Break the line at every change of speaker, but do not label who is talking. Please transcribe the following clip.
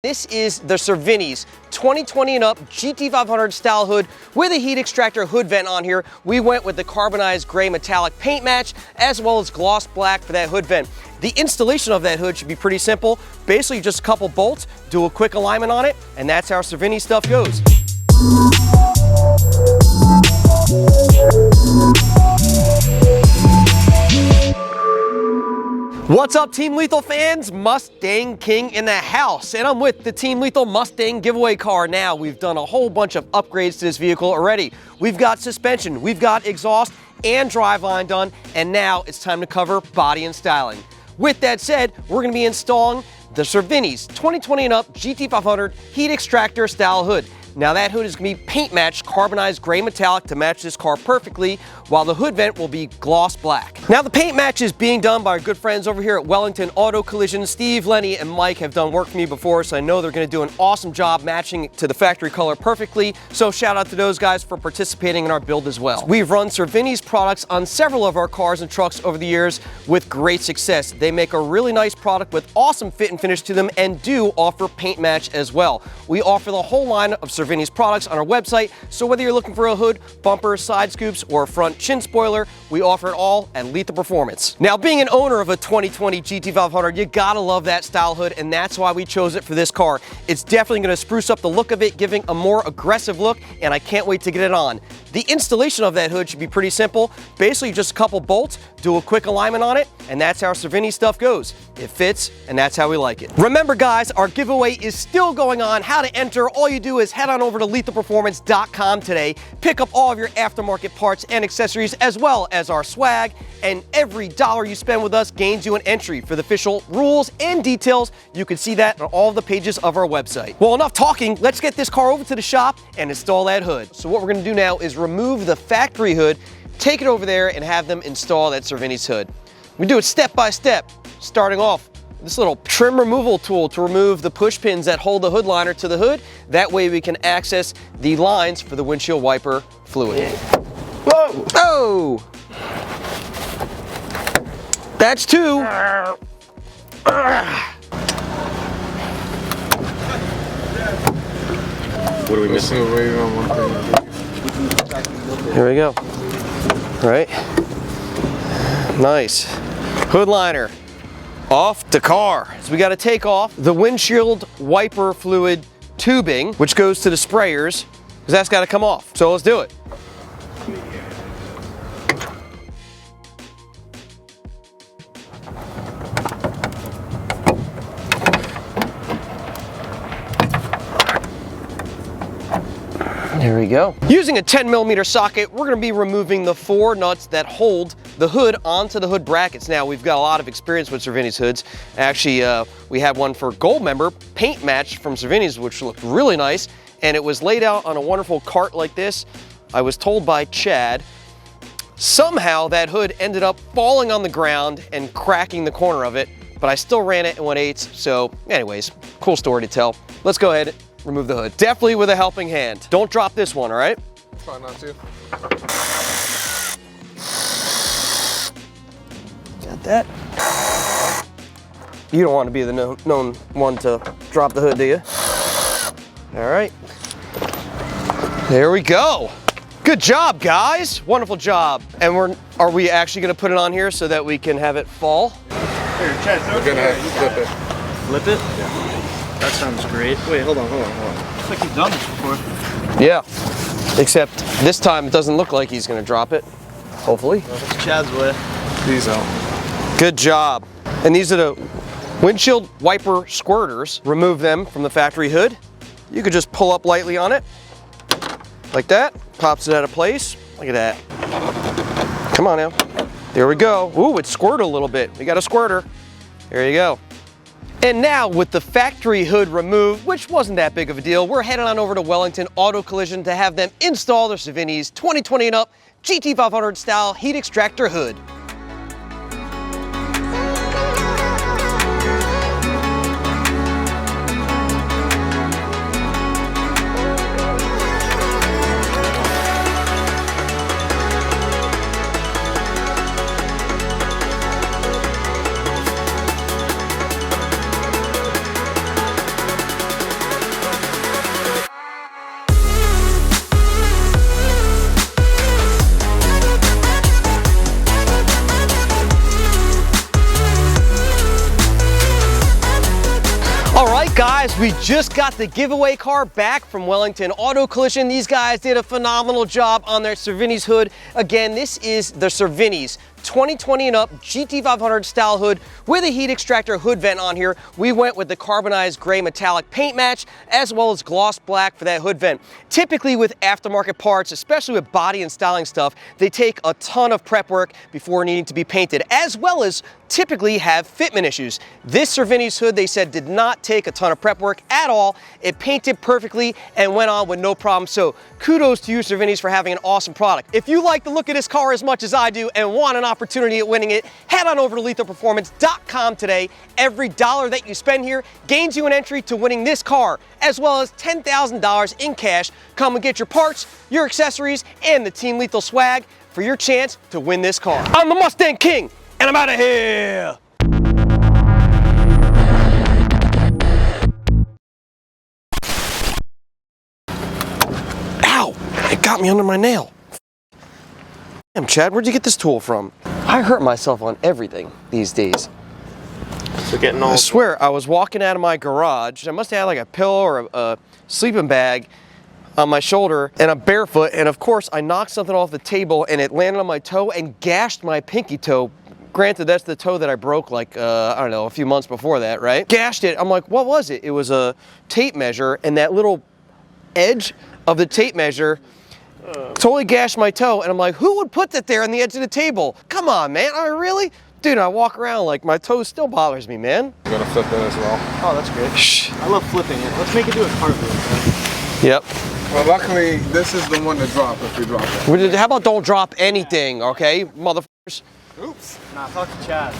This is the Cervinis 2020 and up GT500 style hood with a heat extractor hood vent on here. We went with the carbonized gray metallic paint match as well as gloss black for that hood vent. The installation of that hood should be pretty simple. Basically just a couple bolts, do a quick alignment on it, and that's how Cervini stuff goes. What's up, Team Lethal fans? Mustang King in the house, and I'm with the Team Lethal Mustang Giveaway car now. We've done a whole bunch of upgrades to this vehicle already. We've got suspension, we've got exhaust and driveline done, and now it's time to cover body and styling. With that said, we're going to be installing the Cervinis 2020 and up GT500 heat extractor style hood. Now that hood is going to be paint matched carbonized gray metallic to match this car perfectly, while the hood vent will be gloss black. Now the paint match is being done by our good friends over here at Wellington Auto Collision. Steve, Lenny, and Mike have done work for me before, so I know they're going to do an awesome job matching it to the factory color perfectly. So shout out to those guys for participating in our build as well. We've run Cervini's products on several of our cars and trucks over the years with great success. They make a really nice product with awesome fit and finish to them and do offer paint match as well. We offer the whole line of Cervini's products on our website, so whether you're looking for a hood, bumper, side scoops, or a front chin spoiler, we offer it all at Lethal Performance. Now, being an owner of a 2020 GT500, you gotta love that style hood, and that's why we chose it for this car. It's definitely gonna spruce up the look of it, giving a more aggressive look, and I can't wait to get it on. The installation of that hood should be pretty simple. Basically just a couple bolts, do a quick alignment on it, and that's how Cervini stuff goes. It fits, and that's how we like it. Remember guys, our giveaway is still going on. How to enter, all you do is head on over to lethalperformance.com today, pick up all of your aftermarket parts and accessories as well as our swag, and every dollar you spend with us gains you an entry for the official rules and details. You can see that on all the pages of our website. Well, enough talking, let's get this car over to the shop and install that hood. So what we're gonna do now is remove the factory hood, take it over there and have them install that Cervini's hood. We do it step by step, starting off this little trim removal tool to remove the push pins that hold the hood liner to the hood. That way we can access the lines for the windshield wiper fluid. Whoa! Oh! That's two.
What are we missing?
Here we go. All right. Nice. Hood liner off the car. So we got to take off the windshield wiper fluid tubing, which goes to the sprayers, because that's got to come off. So let's do it. There we go. Using a 10mm socket, we're going to be removing the 4 nuts that hold the hood onto the hood brackets. Now, we've got a lot of experience with Cervini's hoods. Actually, we had one for Gold Member, paint match from Cervini's, which looked really nice, and it was laid out on a wonderful cart like this. I was told by Chad, somehow that hood ended up falling on the ground and cracking the corner of it, but I still ran it and went 8s, so anyways, cool story to tell. Let's go ahead. Remove the hood. Definitely with a helping hand. Don't drop this one, all right?
Try not to.
Got that. You don't want to be the known one to drop the hood, do you? All right. There we go. Good job, guys. Wonderful job. And are we actually going to put it on here so that we can have it fall?
Here, Chad, we're going to flip it.
Flip it?
Yeah.
That sounds great. Wait, hold on.
Looks like you've done this before.
Yeah, except this time it doesn't look like he's gonna drop it, hopefully.
It's Chad's way.
These out.
Good job. And these are the windshield wiper squirters. Remove them from the factory hood. You could just pull up lightly on it, like that. Pops it out of place. Look at that. Come on now. There we go. Ooh, it squirted a little bit. We got a squirter. There you go. And now with the factory hood removed, which wasn't that big of a deal, we're heading on over to Wellington Auto Collision to have them install their Cervini's 2020 and up GT500 style heat extractor hood. Guys, we just got the giveaway car back from Wellington Auto Collision. These guys did a phenomenal job on their Cervinis hood. Again, this is the Cervinis 2020 and up GT500 style hood with a heat extractor hood vent on here. We went with the carbonized gray metallic paint match as well as gloss black for that hood vent. Typically with aftermarket parts, especially with body and styling stuff, they take a ton of prep work before needing to be painted, as well as typically have fitment issues. This Cervinis hood, they said, did not take a ton of prep work at all. It painted perfectly and went on with no problem. So kudos to you, Cervinis, for having an awesome product. If you like the look of this car as much as I do and want an opportunity at winning it, head on over to lethalperformance.com today. Every dollar that you spend here gains you an entry to winning this car, as well as $10,000 in cash. Come and get your parts, your accessories, and the Team Lethal swag for your chance to win this car. I'm the Mustang King, and I'm out of here. Ow, it got me under my nail. Damn, Chad, where'd you get this tool from? I hurt myself on everything these days.
So getting old.
I swear, I was walking out of my garage. I must have had like a pillow or a sleeping bag on my shoulder, and I'm barefoot, and of course I knocked something off the table and it landed on my toe and gashed my pinky toe. Granted, that's the toe that I broke like, I don't know, a few months before that, right? Gashed it. I'm like, what was it? It was a tape measure, and that little edge of the tape measure totally gashed my toe, and I'm like, who would put that there on the edge of the table? Come on, man. I mean, really? Dude, I walk around like my toe still bothers me, man.
I'm gonna flip it as well.
Oh, that's great.
Shh.
I love flipping it. Let's make it do a cartwheel, man.
Yep.
Well, luckily, this is the one to drop if we drop it.
How about don't drop anything, okay, motherfuckers?
Oops. Nah, talk to Chad.